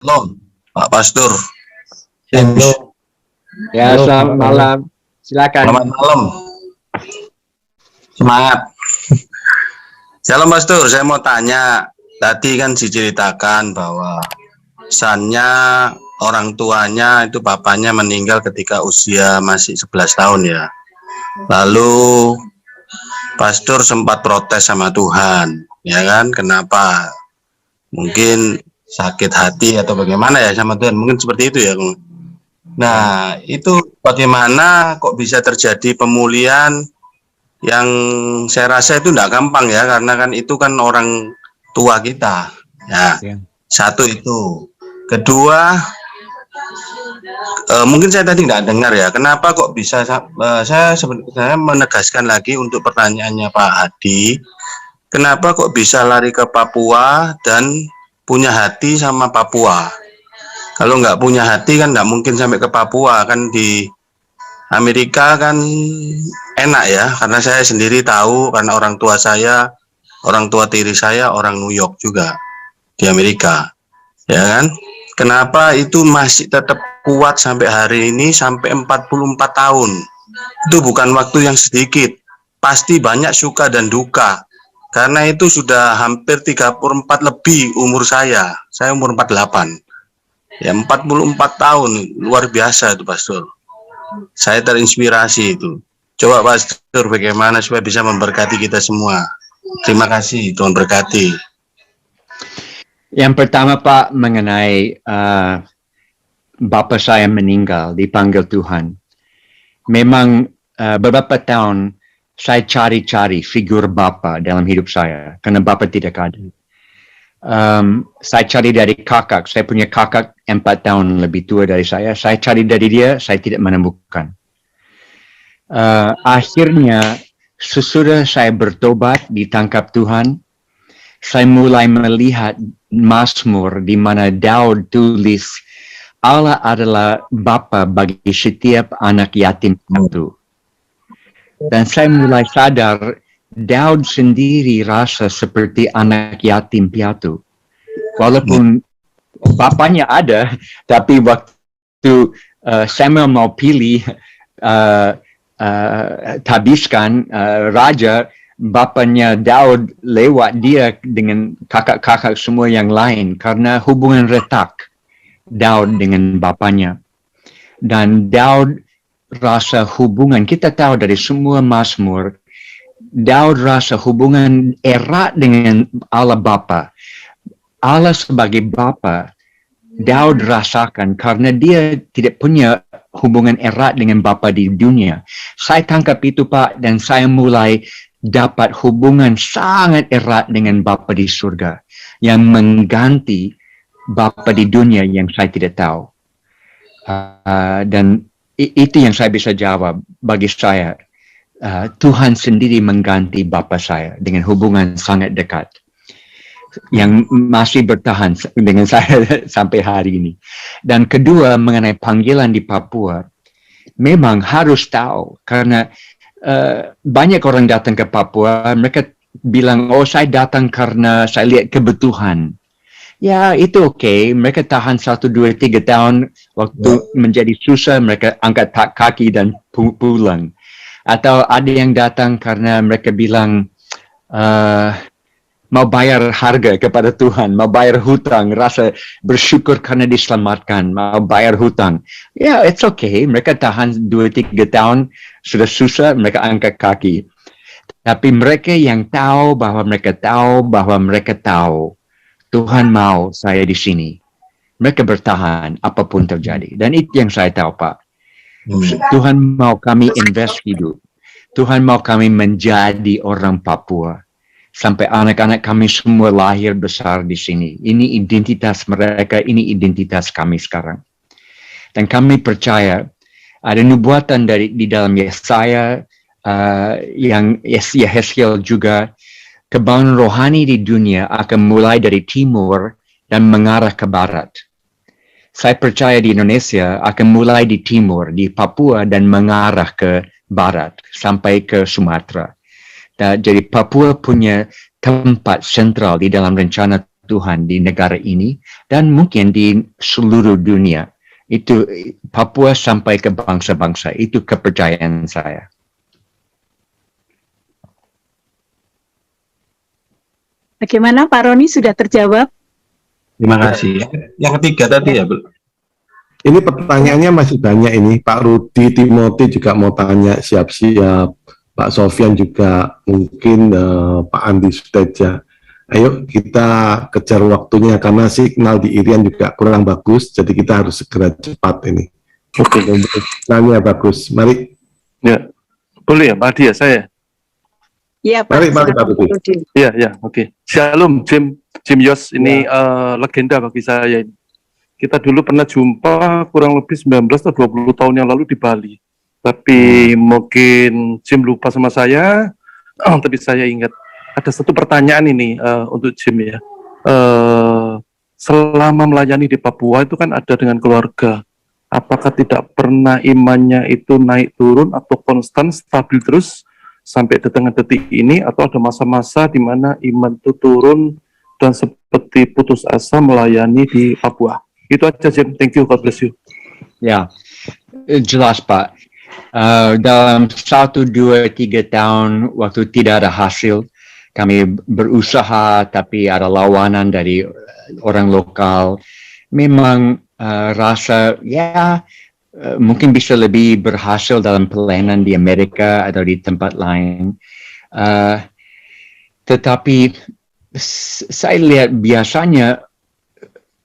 Halo, Pak Pastur. Halo. Ya, selamat malam. Silakan. Selamat malam. Semangat. Shalom Pastur, saya mau tanya. Tadi kan diceritakan bahwa pesannya orang tuanya itu bapaknya meninggal ketika usia masih 11 tahun ya. Lalu Pastur sempat protes sama Tuhan, ya kan? Kenapa? Mungkin sakit hati atau bagaimana ya sama Tuhan, mungkin seperti itu ya. Nah, itu bagaimana kok bisa terjadi pemulihan yang saya rasa itu tidak gampang ya, karena kan itu kan orang tua kita. Ya, satu itu. Kedua, mungkin saya tadi nggak dengar ya, kenapa kok bisa, saya sebenarnya menegaskan lagi untuk pertanyaannya Pak Hadi, kenapa kok bisa lari ke Papua dan punya hati sama Papua? Kalau nggak punya hati kan nggak mungkin sampai ke Papua. Kan di Amerika kan enak ya, karena saya sendiri tahu, karena orang tua tiri saya orang New York juga di Amerika, ya kan? Kenapa itu masih tetap kuat sampai hari ini, sampai 44 tahun? Itu bukan waktu yang sedikit, pasti banyak suka dan duka. Karena itu sudah hampir 34 lebih umur saya umur 48. Ya 44 tahun, luar biasa itu Pastor. Saya terinspirasi itu. Coba Pastor bagaimana supaya bisa memberkati kita semua. Terima kasih, Tuhan berkati. Yang pertama Pak, mengenai Bapak saya meninggal, dipanggil Tuhan. Memang beberapa tahun saya cari-cari figur Bapak dalam hidup saya, karena Bapak tidak ada. Saya cari dari kakak, saya punya kakak 4 tahun lebih tua dari saya cari dari dia, saya tidak menemukan. Akhirnya, sesudah saya bertobat, ditangkap Tuhan, saya mulai melihat Mazmur di mana Daud tulis, Allah adalah Bapa bagi setiap anak yatim piatu. Dan saya mulai sadar, Daud sendiri rasa seperti anak yatim piatu. Walaupun bapaknya ada, tapi waktu Samuel mau pilih tabiskan raja, bapaknya Daud lewat dia dengan kakak-kakak semua yang lain karena hubungan retak Daud dengan bapaknya. Dan Daud rasa hubungan, kita tahu dari semua Mazmur, Daud rasa hubungan erat dengan Allah Bapa. Allah sebagai Bapa, Daud rasakan karena dia tidak punya hubungan erat dengan Bapa di dunia. Saya tangkap itu Pak, dan saya mulai dapat hubungan sangat erat dengan Bapa di surga yang mengganti Bapa di dunia yang saya tidak tahu. Dan itu yang saya bisa jawab bagi saya. Tuhan sendiri mengganti Bapa saya dengan hubungan sangat dekat yang masih bertahan dengan saya sampai hari ini. Dan kedua, mengenai panggilan di Papua, memang harus tahu karena banyak orang datang ke Papua, mereka bilang, oh saya datang karena saya lihat kebutuhan. Ya itu oke, mereka tahan 1, 2, 3 tahun, waktu menjadi susah mereka angkat kaki dan pulang. Atau ada yang datang karena mereka bilang mau bayar harga kepada Tuhan, mau bayar hutang, rasa bersyukur karena diselamatkan, mau bayar hutang. Ya it's okay, mereka tahan 2, 3 tahun, sudah susah mereka angkat kaki. Tapi mereka yang tahu bahwa mereka tahu Tuhan mau saya di sini. Mereka bertahan apapun terjadi. Dan itu yang saya tahu Pak. Tuhan mau kami invest hidup. Tuhan mau kami menjadi orang Papua. Sampai anak-anak kami semua lahir besar di sini. Ini identitas mereka, ini identitas kami sekarang. Dan kami percaya ada nubuatan di dalam Yesaya, yang Yeskiel juga, kebangunan rohani di dunia akan mulai dari timur dan mengarah ke barat. Saya percaya di Indonesia akan mulai di timur, di Papua, dan mengarah ke barat sampai ke Sumatera. Jadi Papua punya tempat sentral di dalam rencana Tuhan di negara ini dan mungkin di seluruh dunia. Itu Papua sampai ke bangsa-bangsa. Itu kepercayaan saya. Bagaimana Pak Roni, sudah terjawab? Terima kasih. Yang ketiga tadi ya, Bu. Ini pertanyaannya masih banyak ini. Pak Rudi, Timothy juga mau tanya, siap-siap. Pak Sofyan juga, mungkin Pak Andi Suteja. Ayo kita kejar waktunya karena signal di Irian juga kurang bagus, jadi kita harus segera cepat ini. Oke, nanya bagus. Mari. Ya, boleh ya, Pak Adi ya, saya. Iya Pak. Mari Pak Rudi. Iya, ya, oke. Shalom, Jim Yos, ini legenda bagi saya ini. Kita dulu pernah jumpa kurang lebih 19 atau 20 tahun yang lalu di Bali. Tapi mungkin Jim lupa sama saya, tapi saya ingat. Ada satu pertanyaan ini untuk Jim ya. Selama melayani di Papua itu kan ada dengan keluarga. Apakah tidak pernah imannya itu naik turun atau konstan stabil terus sampai dengan detik ini, atau ada masa-masa di mana iman itu turun dan seperti putus asa melayani di Papua? Itu aja Jim. Thank you. God bless you. Ya, jelas Pak. Dalam 1, 2, 3 tahun waktu tidak ada hasil, kami berusaha tapi ada lawanan dari orang lokal. Memang rasa mungkin bisa lebih berhasil dalam pelayanan di Amerika atau di tempat lain. Tetapi saya lihat biasanya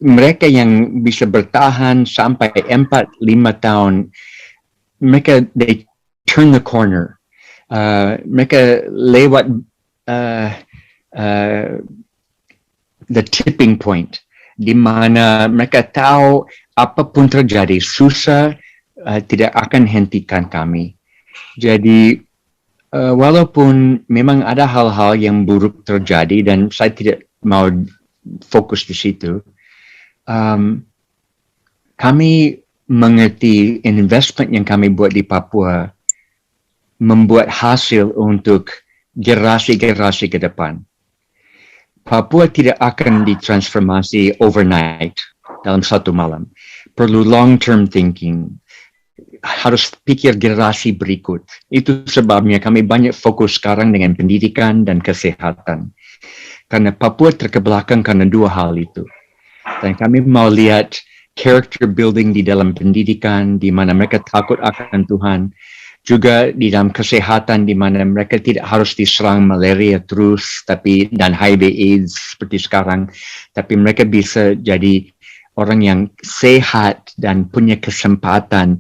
mereka yang bisa bertahan sampai 4-5 tahun, mereka they turn the corner. Mereka lewat the tipping point, di mana mereka tahu apapun terjadi, susah tidak akan hentikan kami. Jadi walaupun memang ada hal-hal yang buruk terjadi dan saya tidak mau fokus di situ, kami mengerti investment yang kami buat di Papua membuat hasil untuk generasi-generasi ke depan. Papua tidak akan ditransformasi overnight dalam satu malam. Perlu long-term thinking. Harus pikir generasi berikut. Itu sebabnya kami banyak fokus sekarang dengan pendidikan dan kesehatan. Karena Papua terkebelakang karena dua hal itu. Dan kami mau lihat character building di dalam pendidikan, di mana mereka takut akan Tuhan. Juga di dalam kesehatan di mana mereka tidak harus diserang malaria terus dan HIV AIDS seperti sekarang, tapi mereka bisa jadi orang yang sehat dan punya kesempatan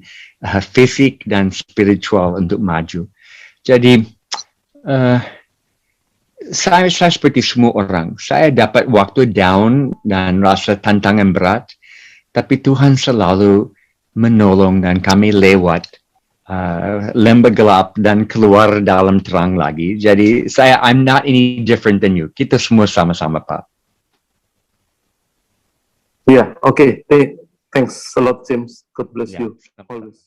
fisik dan spiritual untuk maju. Jadi saya seperti semua orang, saya dapat waktu down dan rasa tantangan berat, tapi Tuhan selalu menolong dan kami lewat lembah gelap dan keluar dalam terang lagi. Jadi I'm not any different than you. Kita semua sama-sama, Pak. Yeah, okay. Thanks a lot, James. God bless you. Yeah. Always.